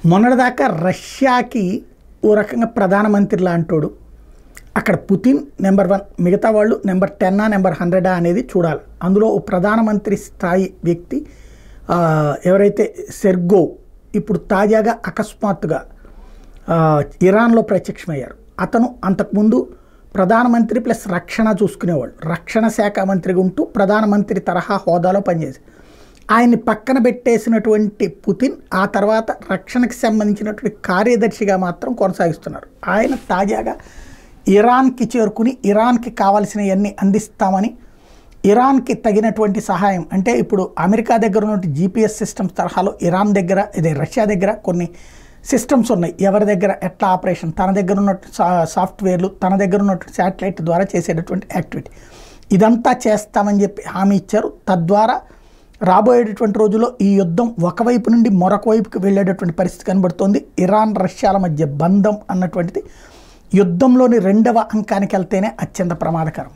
మొన్నటిదాకా రష్యాకి ఓ రకంగా ప్రధానమంత్రి లాంటోడు, అక్కడ పుతిన్ నెంబర్ 1, మిగతా వాళ్ళు నెంబర్ 10 నెంబర్ 100 అనేది చూడాలి. అందులో ఓ ప్రధానమంత్రి స్థాయి వ్యక్తి ఎవరైతే సెర్గో ఇప్పుడు తాజాగా అకస్మాత్తుగా ఇరాన్లో ప్రత్యక్షమయ్యారు. అతను అంతకుముందు ప్రధానమంత్రి ప్లస్ రక్షణ చూసుకునేవాళ్ళు, రక్షణ శాఖ మంత్రిగా ఉంటూ ప్రధానమంత్రి తరహా హోదాలో పనిచేసి ఆయన్ని పక్కన పెట్టేసినటువంటి పుతిన్ ఆ తర్వాత రక్షణకి సంబంధించినటువంటి కార్యదర్శిగా మాత్రం కొనసాగిస్తున్నారు. ఆయన తాజాగా ఇరాన్కి చేరుకుని ఇరాన్కి కావాల్సినవన్నీ అందిస్తామని, ఇరాన్కి తగినటువంటి సహాయం అంటే ఇప్పుడు అమెరికా దగ్గర ఉన్నటువంటి జీపీఎస్ సిస్టమ్స్ తరహాలో ఇరాన్ దగ్గర రష్యా దగ్గర కొన్ని సిస్టమ్స్ ఉన్నాయి. ఎవరి దగ్గర ఎట్లా ఆపరేషన్, తన దగ్గర ఉన్నట్టు సాఫ్ట్వేర్లు, తన దగ్గర ఉన్నటువంటి శాటిలైట్ ద్వారా చేసేటటువంటి యాక్టివిటీ ఇదంతా చేస్తామని చెప్పి హామీ ఇచ్చారు. తద్వారా రాబోయేటటువంటి రోజుల్లో ఈ యుద్ధం ఒకవైపు నుండి మరొక వైపుకి వెళ్ళేటటువంటి పరిస్థితి కనబడుతోంది. ఇరాన్ రష్యాల మధ్య బంధం అన్నటువంటిది యుద్ధంలోని 2వ అంకానికి వెళ్తేనే అత్యంత ప్రమాదకరం.